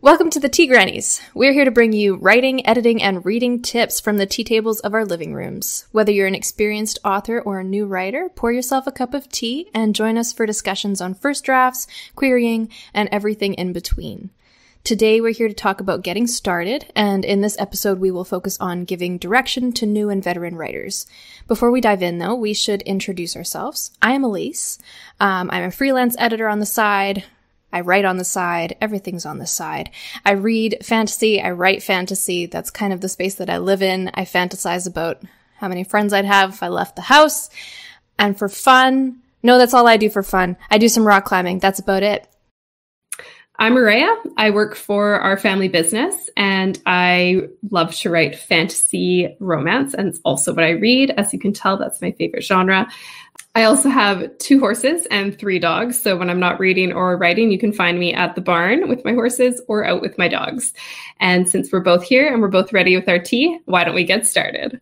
Welcome to the Tea Grannies. We're here to bring you writing, editing, and reading tips from the tea tables of our living rooms. Whether you're an experienced author or a new writer, pour yourself a cup of tea and join us for discussions on first drafts, querying, and everything in between. Today, we're here to talk about getting started, and in this episode, we will focus on giving direction to new and veteran writers. Before we dive in, though, we should introduce ourselves. I am Elise. I'm a freelance editor on the side. I write on the side. Everything's on the side. I read fantasy. I write fantasy. That's kind of the space that I live in. I fantasize about how many friends I'd have if I left the house. And for fun, no, that's all I do for fun. I do some rock climbing. That's about it. I'm Maria. I work for our family business and I love to write fantasy romance, and it's also what I read. As you can tell, that's my favorite genre. I also have 2 horses and 3 dogs. So when I'm not reading or writing, you can find me at the barn with my horses or out with my dogs. And since we're both here and we're both ready with our tea, why don't we get started?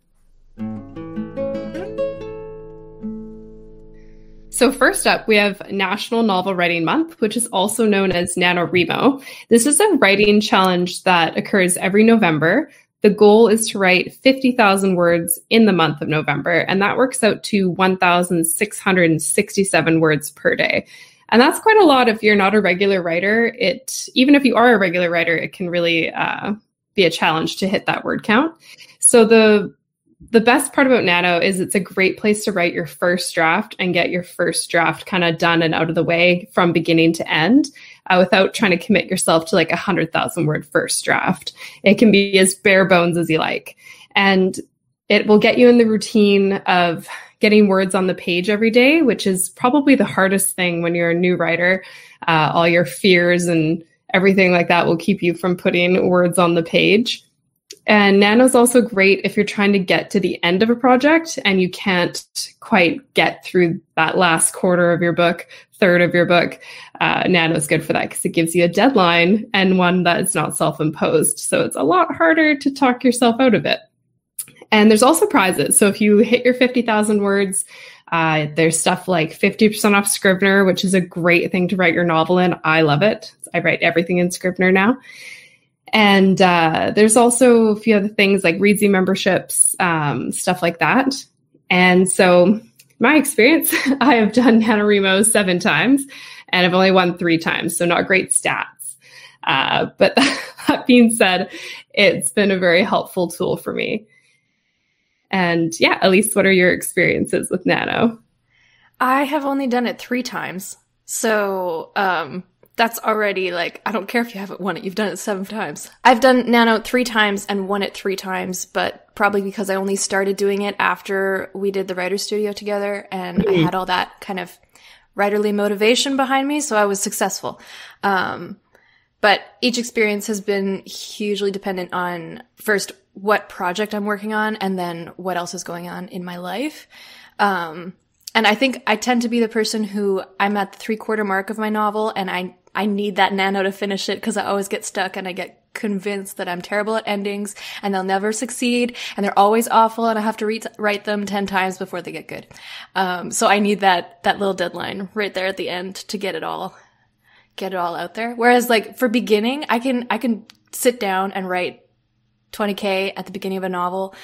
So first up, we have National Novel Writing Month, which is also known as NaNoWriMo. This is a writing challenge that occurs every November. The goal is to write 50,000 words in the month of November, and that works out to 1,667 words per day. And that's quite a lot if you're not a regular writer. Even if you are a regular writer, it can really be a challenge to hit that word count. So the best part about Nano is it's a great place to write your first draft and get your first draft kind of done and out of the way from beginning to end without trying to commit yourself to like 100,000 word first draft. It can be as bare bones as you like. And it will get you in the routine of getting words on the page every day, which is probably the hardest thing when you're a new writer. All your fears and everything like that will keep you from putting words on the page. And Nano's also great if you're trying to get to the end of a project and you can't quite get through that last quarter of your book, third of your book. Nano's good for that because it gives you a deadline and one that is not self-imposed. So it's a lot harder to talk yourself out of it. And there's also prizes. So if you hit your 50,000 words, there's stuff like 50% off Scrivener, which is a great thing to write your novel in. I love it. I write everything in Scrivener now. And there's also a few other things like Readsy memberships, stuff like that. And so my experience, I have done NaNoWriMo 7 times and I've only won 3 times. So not great stats. But that being said, it's been a very helpful tool for me. And yeah, Elise, what are your experiences with Nano? I have only done it 3 times. So, that's already like, I don't care if you haven't won it. You've done it 7 times. I've done Nano 3 times and won it 3 times, but probably because I only started doing it after we did the writer's studio together and I had all that kind of writerly motivation behind me. So I was successful. But each experience has been hugely dependent on first what project I'm working on and then what else is going on in my life. And I think I tend to be the person who I'm at the 3/4 mark of my novel and I need that Nano to finish it because I always get stuck and I get convinced that I'm terrible at endings and they'll never succeed and they're always awful and I have to write them 10 times before they get good. So I need that little deadline right there at the end to get it all out there. Whereas like for beginning, I can sit down and write 20K at the beginning of a novel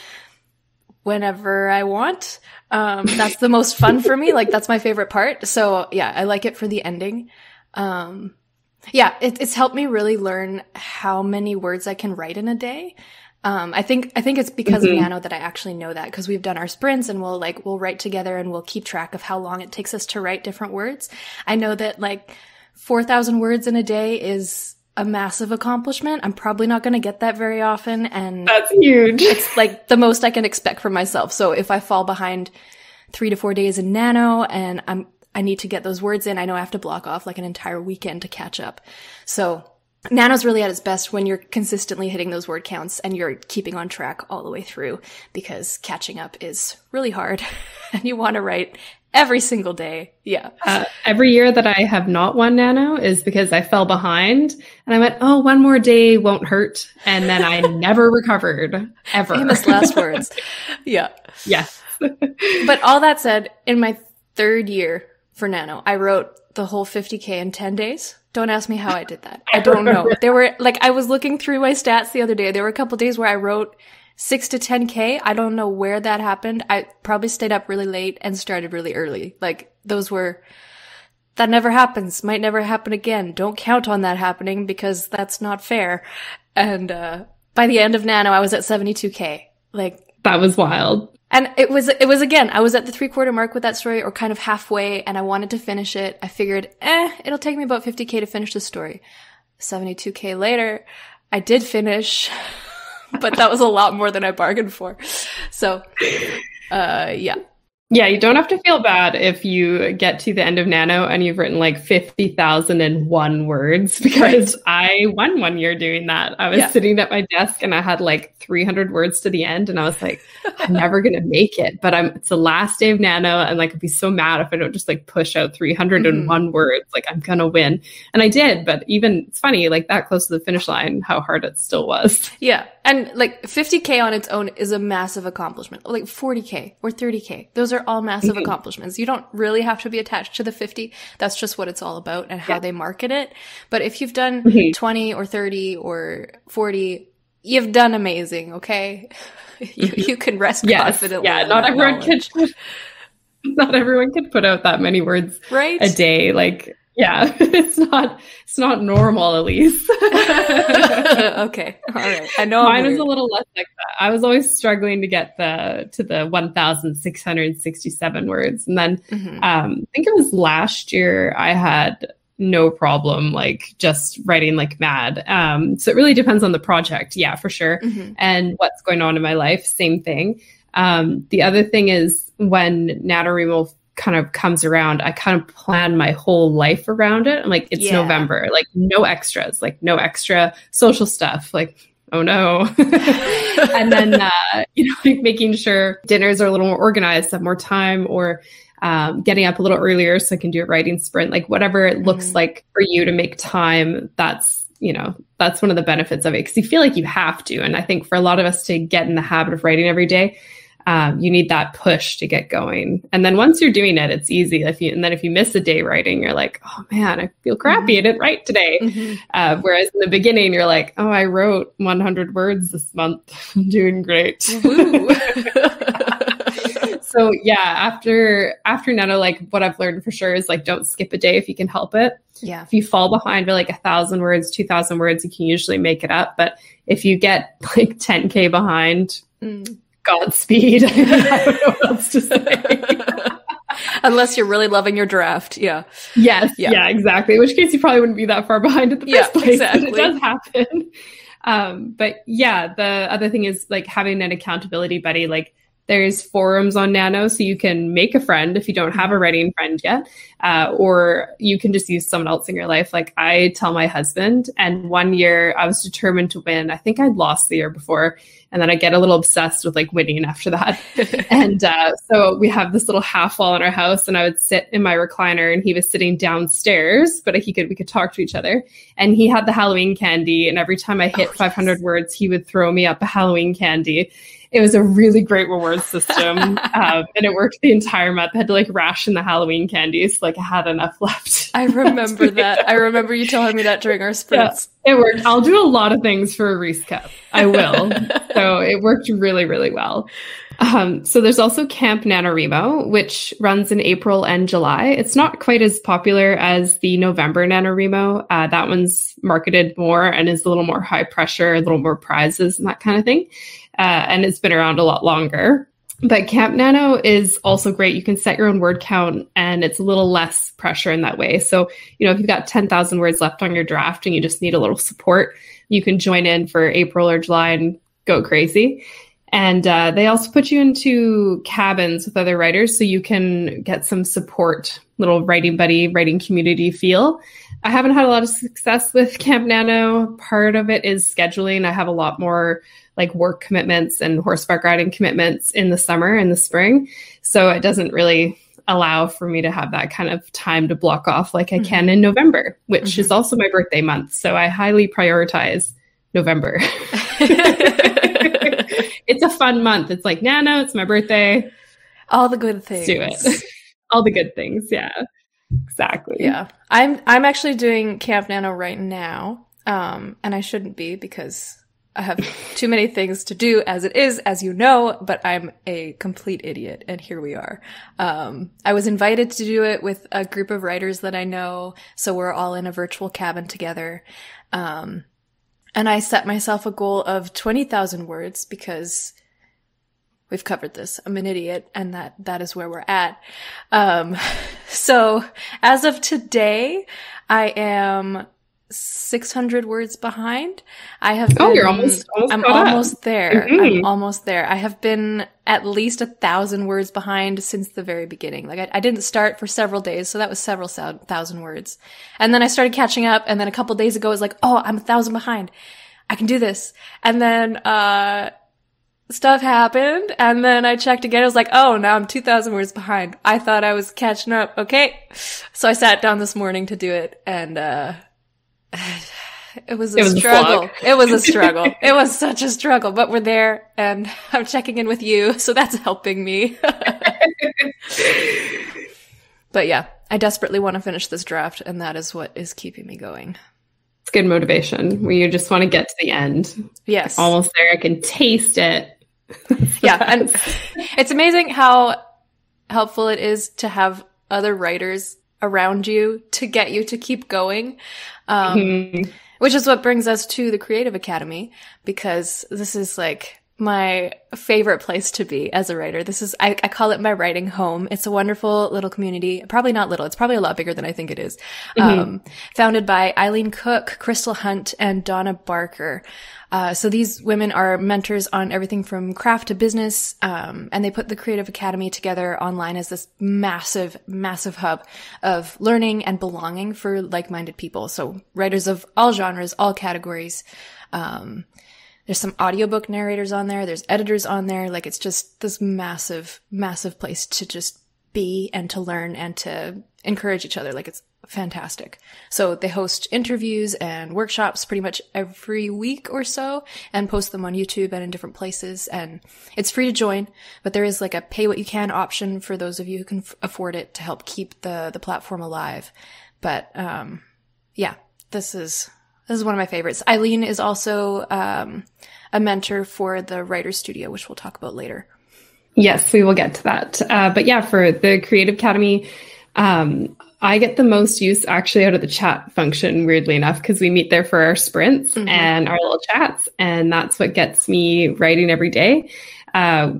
whenever I want. That's the most fun for me. Like that's my favorite part. So yeah, I like it for the ending. Yeah, it's helped me really learn how many words I can write in a day. I think it's because of Nano that I actually know that because we've done our sprints and we'll write together and we'll keep track of how long it takes us to write different words. I know that like 4,000 words in a day is a massive accomplishment. I'm probably not going to get that very often. And that's huge. It's like the most I can expect from myself. So if I fall behind 3 to 4 days in Nano and I need to get those words in, I know I have to block off like an entire weekend to catch up. So Nano's really at its best when you're consistently hitting those word counts and you're keeping on track all the way through because catching up is really hard and you want to write every single day. Yeah. Every year that I have not won Nano is because I fell behind and I went, oh, 1 more day won't hurt. And then I never recovered ever. Famous last words. Yeah. Yes. But all that said, in my 3rd year for Nano. I wrote the whole 50K in 10 days. Don't ask me how I did that. I don't know. There were, like, I was looking through my stats the other day. There were a couple days where I wrote 6 to 10K. I don't know where that happened. I probably stayed up really late and started really early. Like, that never happens. Might never happen again. Don't count on that happening because that's not fair. And, by the end of Nano, I was at 72K. Like, that was wild. And it was again, I was at the 3/4 mark with that story, or kind of halfway, and I wanted to finish it. I figured, it'll take me about 50K to finish the story. 72K later, I did finish, but that was a lot more than I bargained for. So, yeah. Yeah, you don't have to feel bad if you get to the end of Nano and you've written like 50,001 words, because I won one year doing that. I was sitting at my desk and I had like 300 words to the end, and I was like, I'm never going to make it, but it's the last day of Nano, and like, I'd be so mad if I don't just like push out 301 words, like I'm going to win. And I did, but even, it's funny, like that close to the finish line, how hard it still was. Yeah. And like 50K on its own is a massive accomplishment. Like 40K or 30K. Those are all massive accomplishments. You don't really have to be attached to the 50. That's just what it's all about and how they market it. But if you've done 20 or 30 or 40, you've done amazing, okay? You can rest confidently. Yeah, not everyone can put out that many words a day. Like, yeah, it's not normal, Elise. Okay. All right. I know mine is a little less like that. I was always struggling to get to the 1,667 words. And then I think it was last year I had no problem, like just writing like mad. So it really depends on the project. Yeah, for sure. And what's going on in my life. Same thing. The other thing is when NaNoWriMo kind of comes around, I kind of plan my whole life around it. I'm like, it's November, like no extras, like no extra social stuff. Like, oh no. And then, like making sure dinners are a little more organized, have more time, or getting up a little earlier so I can do a writing sprint, like whatever it looks like for you to make time. That's one of the benefits of it, because you feel like you have to. And I think for a lot of us to get in the habit of writing every day, you need that push to get going. And then once you're doing it, it's easy. If you miss a day writing, you're like, oh man, I feel crappy. I didn't write today. Whereas in the beginning, you're like, oh, I wrote 100 words this month. I'm doing great. So yeah, after Nano, like what I've learned for sure is like, don't skip a day if you can help it. Yeah. If you fall behind by like 1,000 words, 2,000 words, you can usually make it up. But if you get like 10K behind, Godspeed. I don't know what else to say. Unless you're really loving your draft. Yeah. Yes. Yeah, exactly. In which case you probably wouldn't be that far behind at the first place. Exactly. But it does happen. But yeah, the other thing is like having an accountability buddy. Like there's forums on Nano, so you can make a friend if you don't have a writing friend yet, or you can just use someone else in your life. Like I tell my husband, and one year I was determined to win. I think I'd lost the year before, and then I get a little obsessed with like winning after that. And so we have this little half wall in our house, and I would sit in my recliner, and he was sitting downstairs, but we could talk to each other. And he had the Halloween candy, and every time I hit 500 words, he would throw me up a Halloween candy. It was a really great reward system. And it worked the entire month. I had to like ration the Halloween candies. Like I had enough left. I remember that. I remember you telling me that during our sprints. Yeah, it worked. I'll do a lot of things for a Reese Cup. I will. So it worked really, really well. So there's also Camp NaNoWriMo, which runs in April and July. It's not quite as popular as the November NaNoWriMo. That one's marketed more and is a little more high pressure, a little more prizes and that kind of thing. And it's been around a lot longer. But Camp Nano is also great. You can set your own word count, and it's a little less pressure in that way. So, if you've got 10,000 words left on your draft and you just need a little support, you can join in for April or July and go crazy. And they also put you into cabins with other writers so you can get some support, little writing buddy, writing community feel. I haven't had a lot of success with Camp Nano. Part of it is scheduling. I have a lot more like work commitments and horseback riding commitments in the summer and the spring. So it doesn't really allow for me to have that kind of time to block off like I can in November, which is also my birthday month. So I highly prioritize November. It's a fun month. It's like Nano, it's my birthday. All the good things. Let's do it. All the good things. Yeah. Exactly. Yeah. I'm actually doing Camp Nano right now. And I shouldn't be because I have too many things to do as it is, as you know, but I'm a complete idiot, and here we are. I was invited to do it with a group of writers that I know, so we're all in a virtual cabin together. And I set myself a goal of 20,000 words because we've covered this. I'm an idiot, and that is where we're at. So as of today, I am 600 words behind. I have been, you're almost I'm caught almost up. there. Mm-hmm. I'm almost there. I have been at least 1,000 words behind since the very beginning. Like I didn't start for several days, so that was several thousand words. And then I started catching up, and then a couple days ago I was like, oh, I'm 1,000 behind. I can do this. And then, stuff happened, and then I checked again. I was like, oh, now I'm 2,000 words behind. I thought I was catching up. Okay. So I sat down this morning to do it, and, it was a struggle. It was a struggle. It was such a struggle, but we're there, and I'm checking in with you, so that's helping me. But yeah, I desperately want to finish this draft, and that is what is keeping me going. It's good motivation where you just want to get to the end. Yes. Almost there. I can taste it. Yeah, and it's amazing how helpful it is to have other writers around you to get you to keep going. Which is what brings us to the Creative Academy, because this is like my favorite place to be as a writer. This is, I call it my writing home. It's a wonderful little community. Probably not little. It's probably a lot bigger than I think it is. Founded by Eileen Cook, Crystal Hunt, and Donna Barker. So these women are mentors on everything from craft to business. And they put the Creative Academy together online as this massive, massive hub of learning and belonging for like-minded people. So writers of all genres, all categories. There's some audiobook narrators on there. There's editors on there. Like, it's just this massive, massive place to just be and to learn and to encourage each other. Like, it's fantastic. So they host interviews and workshops pretty much every week or so and post them on YouTube and in different places. And it's free to join, but there is like a pay what you can option for those of you who can afford it to help keep the platform alive. But, yeah, this is one of my favorites. Eileen is also a mentor for the Writer's Studio, which we'll talk about later. Yes, we will get to that. But yeah, for the Creative Academy, I get the most use actually out of the chat function, weirdly enough, because we meet there for our sprints and our little chats. And that's what gets me writing every day,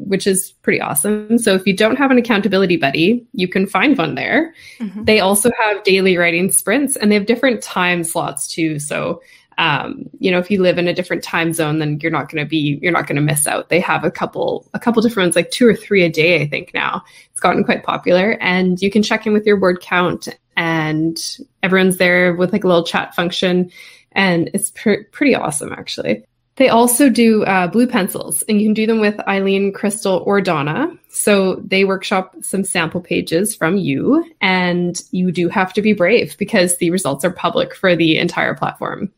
which is pretty awesome. So if you don't have an accountability buddy, you can find one there. They also have daily writing sprints, and they have different time slots too. So, if you live in a different time zone, then you're not going to miss out. They have a couple different ones, like 2 or 3 a day, I think now. It's gotten quite popular, and you can check in with your word count, and everyone's there with like a little chat function, and it's pretty awesome, actually. They also do blue pencils, and you can do them with Eileen, Crystal, or Donna. So they workshop some sample pages from you, and you do have to be brave because the results are public for the entire platform.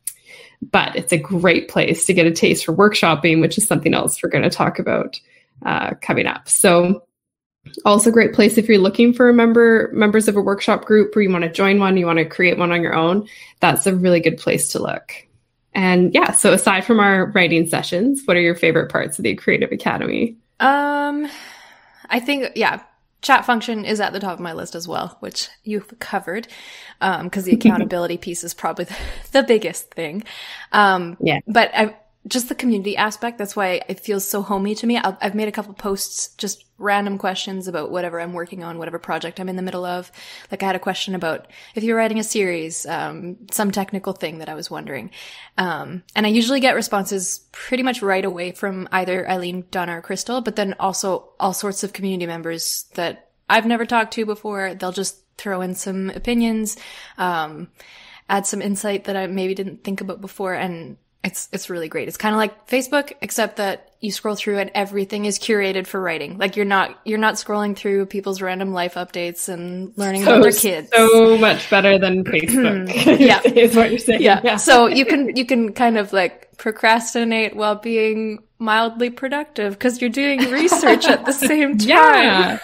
But it's a great place to get a taste for workshopping, which is something else we're going to talk about coming up. So also a great place if you're looking for members of a workshop group, or you want to join one, you want to create one on your own. That's a really good place to look. And yeah, so aside from our writing sessions, what are your favorite parts of the Creative Academy? I think, yeah, chat function is at the top of my list as well, which you've covered, because the accountability piece is probably the biggest thing. But just the community aspect, that's why it feels so homey to me. I've made a couple posts, just random questions about whatever I'm working on, whatever project I'm in the middle of. Like I had a question about if you're writing a series, some technical thing that I was wondering. And I usually get responses pretty much right away from either Eileen, Donna, or Crystal, but then also all sorts of community members that I've never talked to before. They'll just throw in some opinions, add some insight that I maybe didn't think about before. And it's really great. It's kind of like Facebook, except that you scroll through and everything is curated for writing. Like you're not scrolling through people's random life updates and learning about their kids. So much better than Facebook. Yeah. Is what you're saying. Yeah. So you can kind of like procrastinate while being mildly productive because you're doing research at the same time.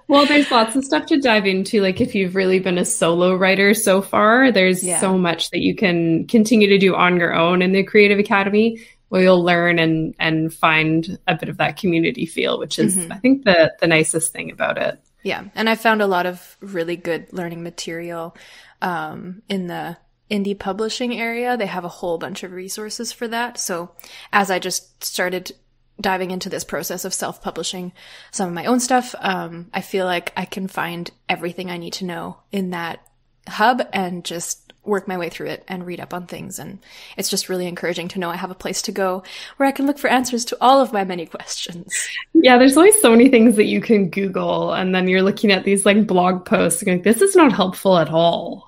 Well, there's lots of stuff to dive into. Like if you've really been a solo writer so far, there's so much that you can continue to do on your own in the Creative Academy, where you'll learn and find a bit of that community feel, which is, I think, the nicest thing about it. Yeah. And I found a lot of really good learning material in the indie publishing area. They have a whole bunch of resources for that. So as I just started diving into this process of self-publishing some of my own stuff, I feel like I can find everything I need to know in that hub and just work my way through it and read up on things. And it's just really encouraging to know I have a place to go where I can look for answers to all of my many questions. Yeah, there's always so many things that you can Google, and then you're looking at these like blog posts going, this is not helpful at all.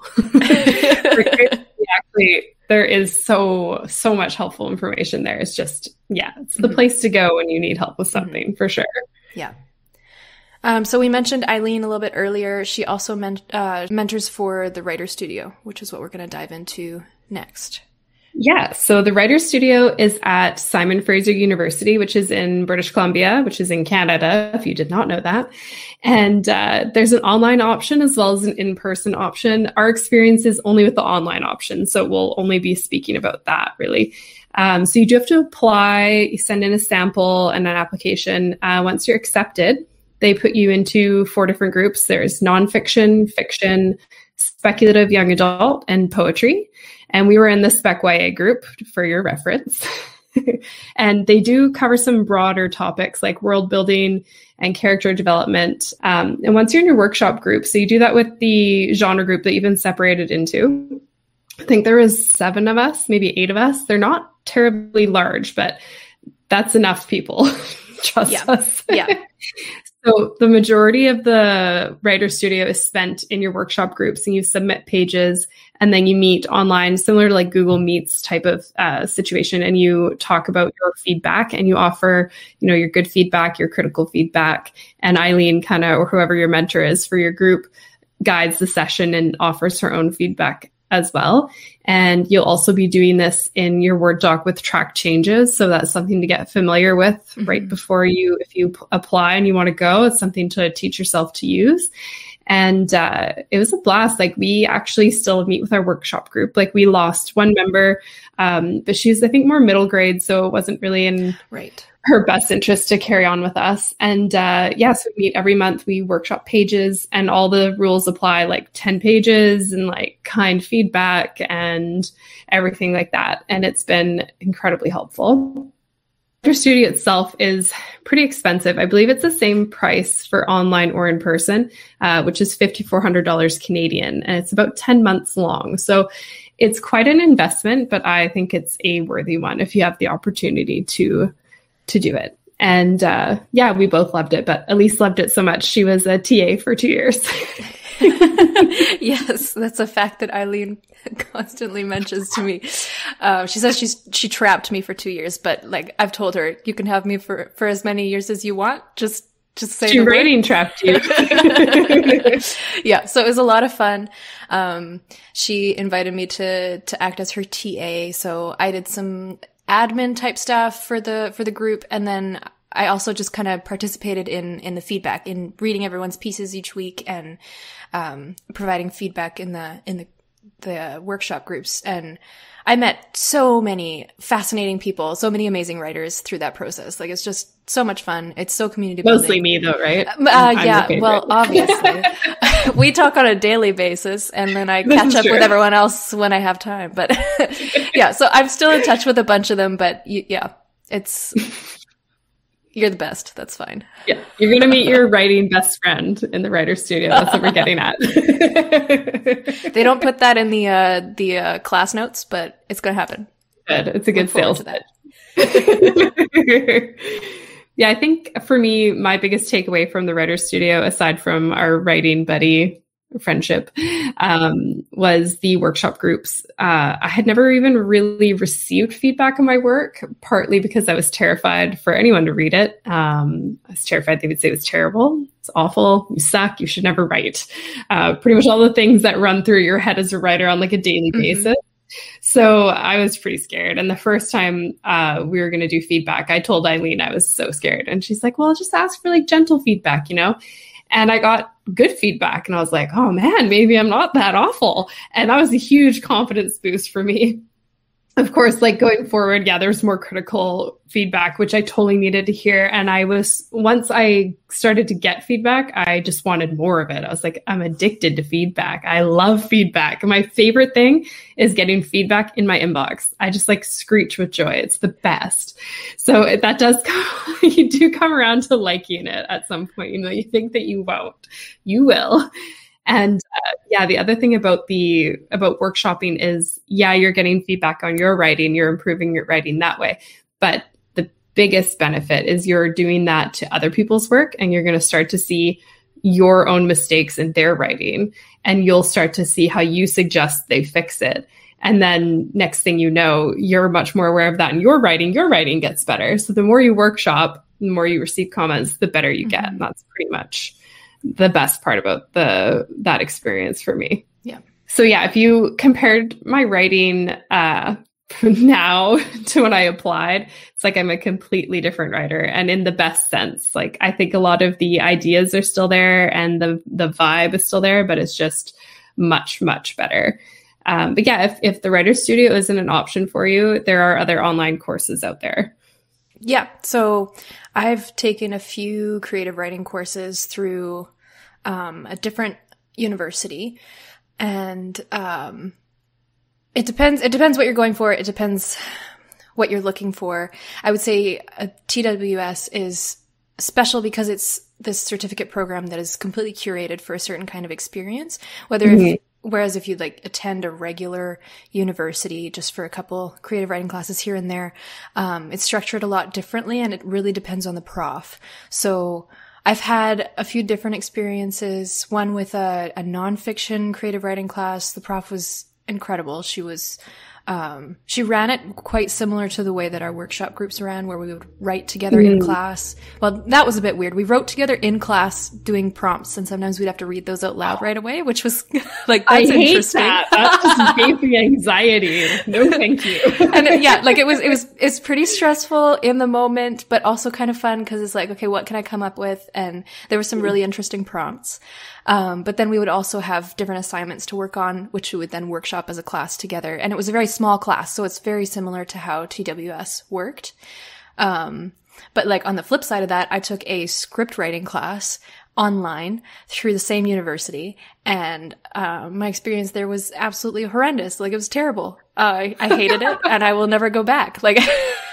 Actually, there is so much helpful information there. It's just, it's the place to go when you need help with something, for sure. Yeah. So we mentioned Eileen a little bit earlier. She also mentors for the Writer Studio, which is what we're going to dive into next. Yeah, so the Writer Studio is at Simon Fraser University, which is in British Columbia, which is in Canada, if you did not know that. And there's an online option as well as an in-person option. Our experience is only with the online option, so we'll only be speaking about that, really. So you do have to apply, you send in a sample and an application. Once you're accepted, they put you into 4 different groups. There's nonfiction, fiction, speculative young adult, and poetry. And we were in the Spec YA group for your reference. And they do cover some broader topics like world building and character development. And once you're in your workshop group, so you do that with the genre group that you've been separated into. I think there was 7 of us, maybe 8 of us. They're not terribly large, but that's enough people. Trust us. Yeah. So the majority of the Writer Studio is spent in your workshop groups, and you submit pages and then you meet online, similar to like Google Meets type of situation. And you talk about your feedback and you offer, your good feedback, your critical feedback. And Eileen or whoever your mentor is for your group guides the session and offers her own feedback as well. And you'll also be doing this in your Word doc with track changes. So that's something to get familiar with right before if you apply and you want to go, it's something to teach yourself to use. And it was a blast. Like we actually still meet with our workshop group. Like we lost one member, but she's, I think, more middle grade. So it wasn't really in her best interest to carry on with us. And so we meet every month. We workshop pages and all the rules apply, like 10 pages and like kind feedback and everything like that. And it's been incredibly helpful. Writer Studio itself is pretty expensive. I believe it's the same price for online or in person, which is $5,400 Canadian, and it's about 10 months long. So it's quite an investment, but I think it's a worthy one if you have the opportunity to do it. And we both loved it, but Elise loved it so much. She was a TA for 2 years. Yes, that's a fact that Eileen constantly mentions to me. She says she trapped me for 2 years, but like I've told her, you can have me for as many years as you want. Just say she rating trapped you. Yeah, so it was a lot of fun. She invited me to act as her TA, so I did some admin type stuff for the group, and then I also just kind of participated in the feedback, in reading everyone's pieces each week and providing feedback in the workshop groups. And I met so many fascinating people, so many amazing writers through that process. Like it's just so much fun. It's so community building. Mostly me though, right? Well, obviously. We talk on a daily basis, and then I catch up with everyone else when I have time. But so I'm still in touch with a bunch of them, but you're the best. That's fine. Yeah. You're going to meet your writing best friend in the Writer Studio. That's what we're getting at. They don't put that in the class notes, but it's going to happen. Good. It's a good sales pitch. Yeah, I think for me, my biggest takeaway from the Writer Studio, aside from our writing buddy friendship, was the workshop groups. I had never even really received feedback on my work, partly because I was terrified for anyone to read it. I was terrified they would say it was terrible, it's awful, you suck, you should never write. Pretty much all the things that run through your head as a writer on like a daily basis. So I was pretty scared. And the first time we were going to do feedback, I told Eileen I was so scared. And she's like, well, just ask for like gentle feedback, And I got good feedback and I was like, oh man, maybe I'm not that awful. And that was a huge confidence boost for me. Of course, like going forward, yeah, there's more critical feedback, which I totally needed to hear. And once I started to get feedback, I just wanted more of it. I was like, I'm addicted to feedback. I love feedback. My favorite thing is getting feedback in my inbox. I just like screech with joy. It's the best. So that does come, you do come around to liking it at some point. You know, you think that you won't, you will. And yeah, the other thing about workshopping is, yeah, you're getting feedback on your writing, you're improving your writing that way. But the biggest benefit is you're doing that to other people's work, and you're going to start to see your own mistakes in their writing, and you'll start to see how you suggest they fix it. And then next thing you know, you're much more aware of that in your writing gets better. So the more you workshop, the more you receive comments, the better you get. And that's pretty much the best part about that experience for me. Yeah. So yeah, if you compared my writing now to when I applied, it's like I'm a completely different writer, and in the best sense. Like I think a lot of the ideas are still there and the vibe is still there, but it's just much, much better. But yeah, if the Writer's Studio isn't an option for you, there are other online courses out there. Yeah. So I've taken a few creative writing courses through a different university, and it depends what you're going for. It depends what you're looking for. I would say a TWS is special because it's this certificate program that is completely curated for a certain kind of experience, whereas if you like attend a regular university just for a couple creative writing classes here and there, it's structured a lot differently, and it really depends on the prof. So I've had a few different experiences. One with a nonfiction creative writing class. The prof was incredible. She ran it quite similar to the way that our workshop groups ran, where we would write together in class. Well, that was a bit weird. We wrote together in class doing prompts, and sometimes we'd have to read those out loud right away, which was like, that's interesting. That. That just gave me anxiety. No, thank you. And yeah, like it's pretty stressful in the moment, but also kind of fun because it's like, okay, what can I come up with? And there were some really interesting prompts. But then we would also have different assignments to work on, which we would then workshop as a class together. And it was a very small class, so it's very similar to how TWS worked. But like on the flip side of that, I took a script writing class online through the same university, and my experience there was absolutely horrendous. Like, it was terrible. I hated it, and I will never go back. Like,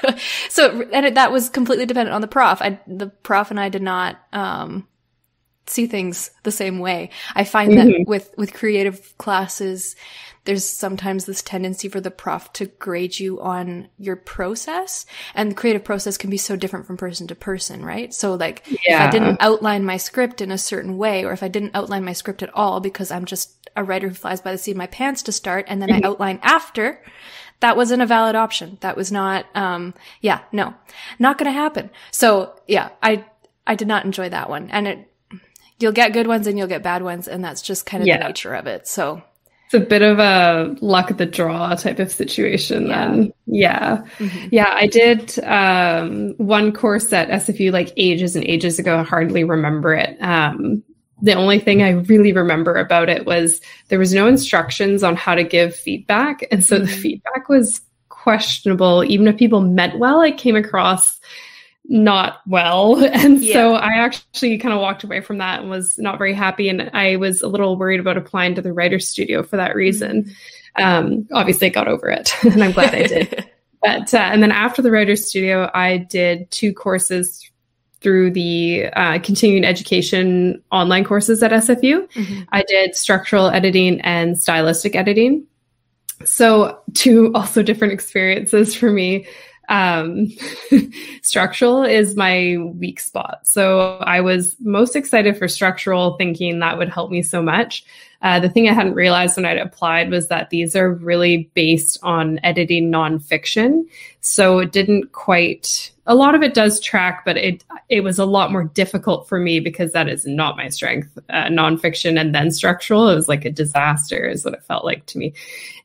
that was completely dependent on the prof. The prof and I did not see things the same way. I find that with creative classes, there's sometimes this tendency for the prof to grade you on your process, and the creative process can be so different from person to person, right? So like, if I didn't outline my script in a certain way, or if I didn't outline my script at all because I'm just a writer who flies by the seat of my pants to start, and then I outline after, that wasn't a valid option. That was not, not going to happen. So yeah, I did not enjoy that one. And you'll get good ones and you'll get bad ones, and that's just kind of the nature of it. So it's a bit of a luck of the draw type of situation then. Yeah. Yeah, I did one course at SFU like ages and ages ago. I hardly remember it. The only thing I really remember about it was there was no instructions on how to give feedback. And so the feedback was questionable. Even if people meant well, it came across not well. And so I actually kind of walked away from that and was not very happy. And I was a little worried about applying to the Writer's Studio for that reason. Obviously I got over it and I'm glad I did. But, and then after the Writer's Studio, I did 2 courses through the continuing education online courses at SFU. I did structural editing and stylistic editing. So 2 also different experiences for me. Structural is my weak spot. So I was most excited for structural, thinking that would help me so much. The thing I hadn't realized when I applied was that these are really based on editing nonfiction. So it didn't quite, a lot of it does track, but it was a lot more difficult for me because that is not my strength. Nonfiction and then structural, it was like a disaster is what it felt like to me.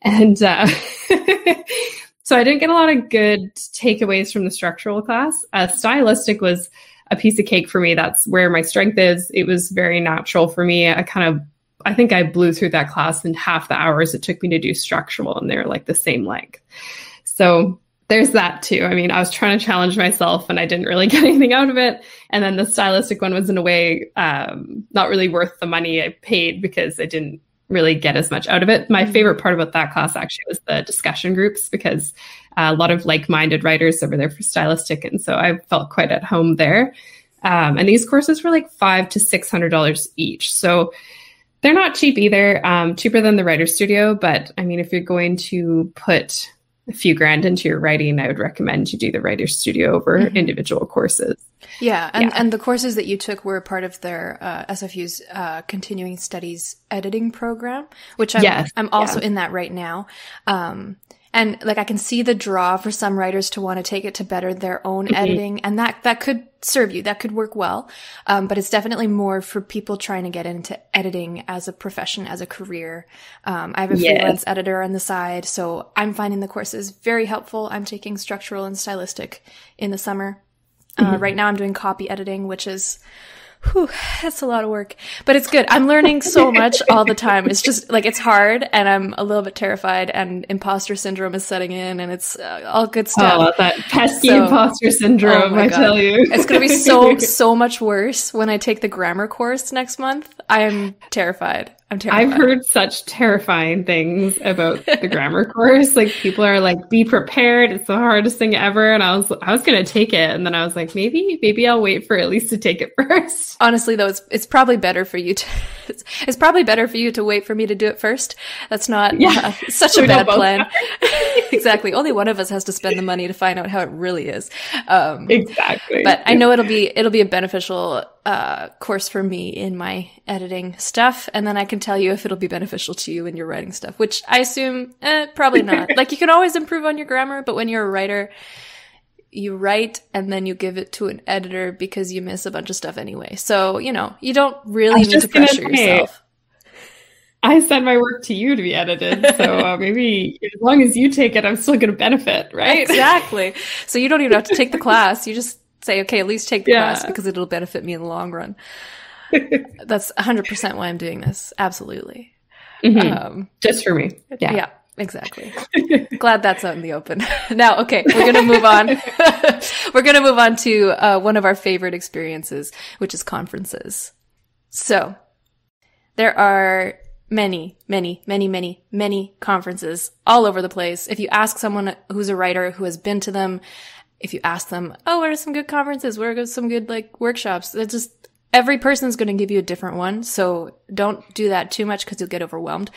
And, so I didn't get a lot of good takeaways from the structural class. Stylistic was a piece of cake for me. That's where my strength is. It was very natural for me. I think I blew through that class in half the hours it took me to do structural, and they're like the same length. So there's that too. I mean, I was trying to challenge myself and I didn't really get anything out of it. And then the stylistic one was in a way not really worth the money I paid because I didn't really get as much out of it. My favorite part about that class actually was the discussion groups, because a lot of like-minded writers over there for stylistic. And so I felt quite at home there. And these courses were like $500 to $600 each. So they're not cheap either, cheaper than the Writer's Studio. But I mean, if you're going to put a few grand into your writing, I would recommend you do the Writer's Studio over individual courses. Yeah. And the courses that you took were part of their SFU's continuing studies editing program, which I'm also in that right now. And like, I can see the draw for some writers to want to take it to better their own editing, and that could serve you. That could work well. But it's definitely more for people trying to get into editing as a profession, as a career. I have a freelance editor on the side, so I'm finding the courses very helpful. I'm taking structural and stylistic in the summer. Right now I'm doing copy editing, which is, that's a lot of work, but it's good. I'm learning so much all the time. It's just like, it's hard, and I'm a little bit terrified, and imposter syndrome is setting in, and it's all good stuff. Oh, that pesky imposter syndrome, I tell you. It's going to be so much worse when I take the grammar course next month. I am terrified. I've heard such terrifying things about the grammar course. Like, people are like, be prepared. It's the hardest thing ever. And I was going to take it. And then I was like, maybe I'll wait for at least to take it first. Honestly, though, it's probably better for you to, it's probably better for you to wait for me to do it first. That's not such a bad plan. Exactly. Only one of us has to spend the money to find out how it really is. Exactly. But I know it'll be a beneficial course for me in my editing stuff, and then I can tell you if it'll be beneficial to you in your writing stuff, which I assume probably not. Like, you can always improve on your grammar, but when you're a writer, you write and then you give it to an editor because you miss a bunch of stuff anyway. So, you don't really need to pressure yourself. I send my work to you to be edited, so maybe as long as you take it, I'm still going to benefit, right? Exactly. So you don't even have to take the class. You just say, okay, at least take the class because it'll benefit me in the long run. That's 100% why I'm doing this. Absolutely. Just for me. Yeah, exactly. Glad that's out in the open. Now, okay, we're going to move on. We're going to move on to one of our favorite experiences, which is conferences. So there are many conferences all over the place. If you ask someone who's a writer who has been to them, if you ask them, oh, what are some good conferences? Where are some good workshops? It's just, every person's going to give you a different one. So don't do that too much because you'll get overwhelmed.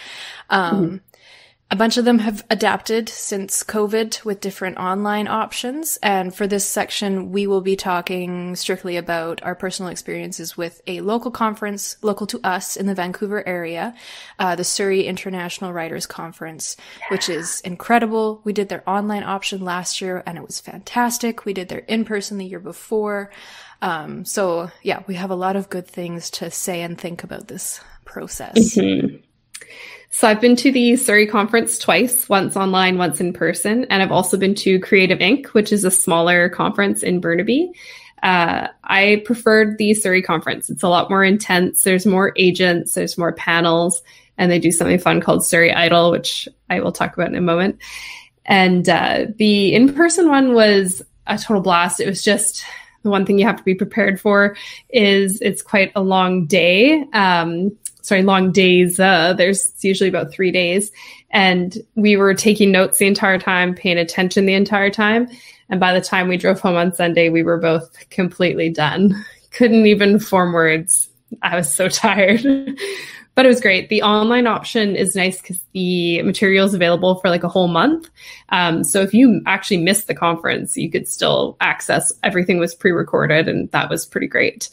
A bunch of them have adapted since COVID with different online options. And for this section, we will be talking strictly about our personal experiences with a local conference, local to us in the Vancouver area, the Surrey International Writers Conference, which is incredible. We did their online option last year and it was fantastic. We did their in-person the year before. So yeah, we have a lot of good things to say and think about this process. So I've been to the Surrey Conference twice, once online, once in person. And I've also been to Creative Inc., which is a smaller conference in Burnaby. I preferred the Surrey Conference. It's a lot more intense. There's more agents, there's more panels, and they do something fun called Surrey Idol, which I will talk about in a moment. And the in-person one was a total blast. It was just, the one thing you have to be prepared for is it's quite a long day. Long days. There's usually about 3 days. And we were taking notes the entire time, paying attention the entire time. And by the time we drove home on Sunday, we were both completely done. Couldn't even form words. I was so tired. But it was great. The online option is nice because the material is available for like a whole month. So if you actually missed the conference, you could still access. Everything was pre-recorded, and that was pretty great.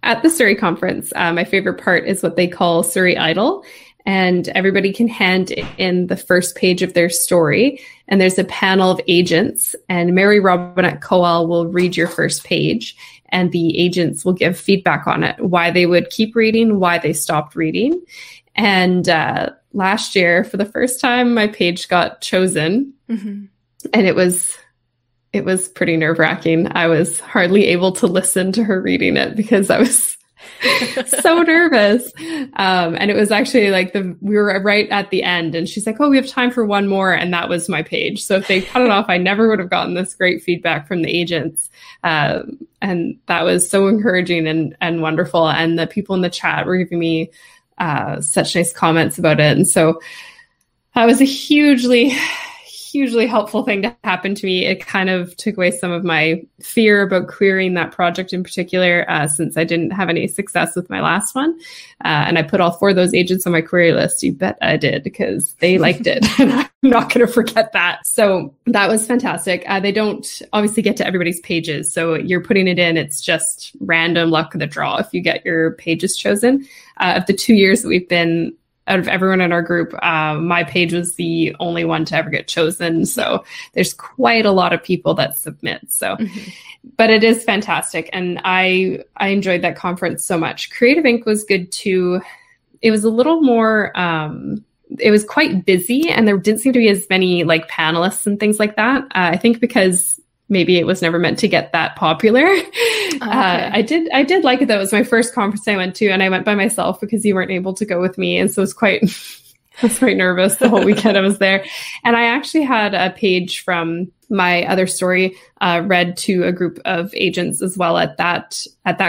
At the Surrey Conference, my favorite part is what they call Surrey Idol. And everybody can hand in the first page of their story. And there's a panel of agents. And Mary Robinette Coel will read your first page. And the agents will give feedback on it, why they would keep reading, why they stopped reading. And last year, for the first time, my page got chosen. And it was it was pretty nerve-wracking. I was hardly able to listen to her reading it because I was so nervous. And it was actually like we were right at the end and she's like, oh, we have time for one more. And that was my page. So if they cut it off, I never would have gotten this great feedback from the agents. And that was so encouraging and wonderful. And the people in the chat were giving me such nice comments about it. And so that was a hugely helpful thing to happen to me. It kind of took away some of my fear about querying that project in particular, since I didn't have any success with my last one. And I put all 4 of those agents on my query list. You bet I did, because they liked it. And I'm not going to forget that. So that was fantastic. They don't obviously get to everybody's pages. So you're putting it in. It's just random luck of the draw if you get your pages chosen. Of the 2 years that we've been out of everyone in our group, my page was the only one to ever get chosen. So there's quite a lot of people that submit. So, but it is fantastic. And I enjoyed that conference so much. Creative Inc. was good too. It was a little more, it was quite busy and there didn't seem to be as many like panelists and things like that. I think because maybe it was never meant to get that popular. Okay. I did like it though. It was my first conference I went to and I went by myself because you weren't able to go with me. And so I was quite nervous the whole weekend I was there. And I actually had a page from my other story read to a group of agents as well at that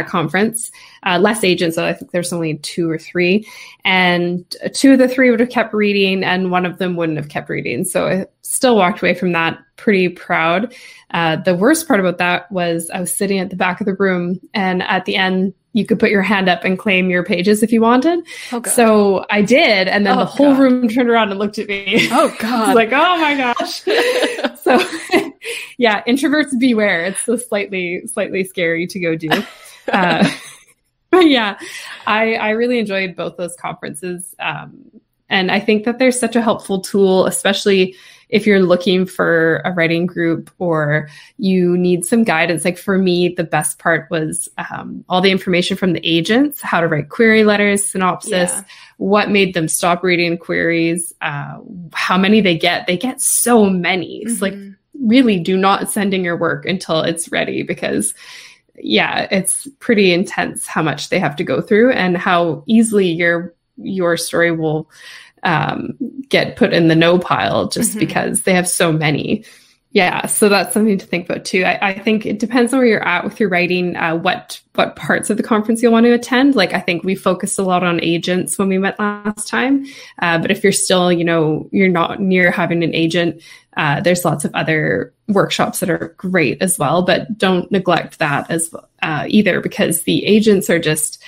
conference. Less agents, so I think there's only 2 or 3. And 2 of the 3 would have kept reading and one of them wouldn't have kept reading. So I still walked away from that pretty proud. The worst part about that was I was sitting at the back of the room and at the end, you could put your hand up and claim your pages if you wanted. Oh, God. So I did. And then the whole room turned around and looked at me. Oh, God. I was like, oh, my gosh. So, yeah, introverts beware. It's so slightly scary to go do. But yeah, I really enjoyed both those conferences. And I think that there's such a helpful tool, especially if you're looking for a writing group or you need some guidance. Like for me, the best part was all the information from the agents, how to write query letters, synopsis, what made them stop reading queries, how many they get. They get so many. It's like, really do not send in your work until it's ready because it's pretty intense how much they have to go through and how easily your story will get put in the no pile just because they have so many. Yeah. So that's something to think about too. I think it depends on where you're at with your writing, what parts of the conference you'll want to attend. Like, I think we focused a lot on agents when we went last time. But if you're still, you're not near having an agent, there's lots of other workshops that are great as well, but don't neglect that as either, because the agents are just,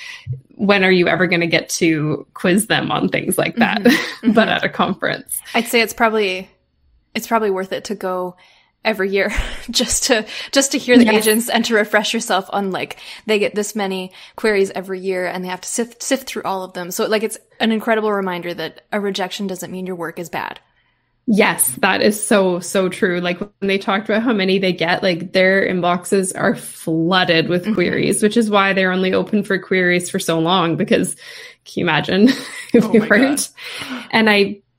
when are you ever going to get to quiz them on things like that? But at a conference, I'd say it's probably worth it to go every year just to hear the agents and to refresh yourself on like they get this many queries every year and they have to sift through all of them. So like it's an incredible reminder that a rejection doesn't mean your work is bad. Yes, that is so true. Like when they talked about how many they get, like their inboxes are flooded with queries, which is why they're only open for queries for so long, because can you imagine if they weren't? And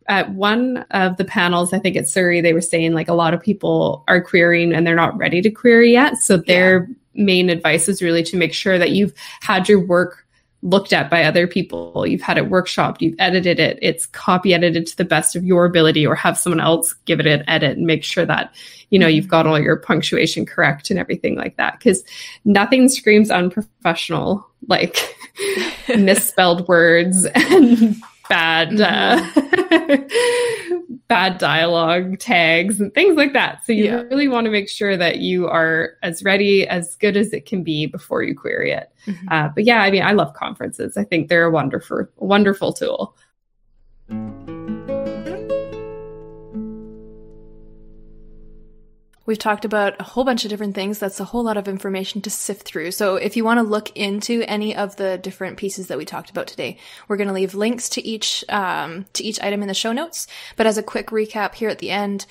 at one of the panels, I think at Surrey, they were saying like a lot of people are querying and they're not ready to query yet. So their main advice is really to make sure that you've had your work looked at by other people. You've had it workshopped, you've edited it, it's copy edited to the best of your ability, or have someone else give it an edit and make sure that, you've got all your punctuation correct and everything like that. Because nothing screams unprofessional like misspelled words and bad dialogue tags and things like that. So you really want to make sure that you are as ready, as good as it can be before you query it. But yeah, I mean, I love conferences. I think they're a wonderful tool. We've talked about a whole bunch of different things. That's a whole lot of information to sift through. So if you want to look into any of the different pieces that we talked about today, we're going to leave links to each item in the show notes. But as a quick recap here at the end,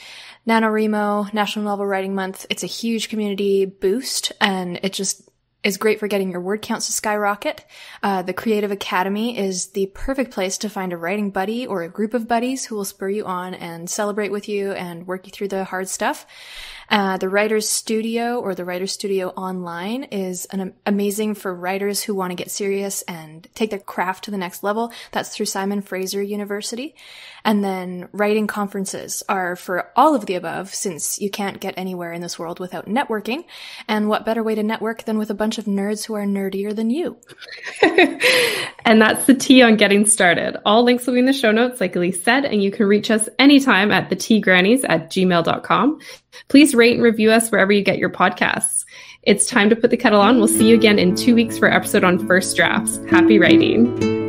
NaNoWriMo, National Novel Writing Month, it's a huge community boost, and is great for getting your word counts to skyrocket. The Creative Academy is the perfect place to find a writing buddy or a group of buddies who will spur you on and celebrate with you and work you through the hard stuff. The Writer's Studio or the Writer's Studio Online is amazing for writers who want to get serious and take their craft to the next level. That's through Simon Fraser University. And then writing conferences are for all of the above, since you can't get anywhere in this world without networking. And what better way to network than with a bunch of nerds who are nerdier than you? And that's the tea on getting started. All links will be in the show notes, like Elise said, and you can reach us anytime at theteagrannies@gmail.com. Please rate and review us wherever you get your podcasts. It's time to put the kettle on. We'll see you again in 2 weeks for our episode on first drafts. Happy writing.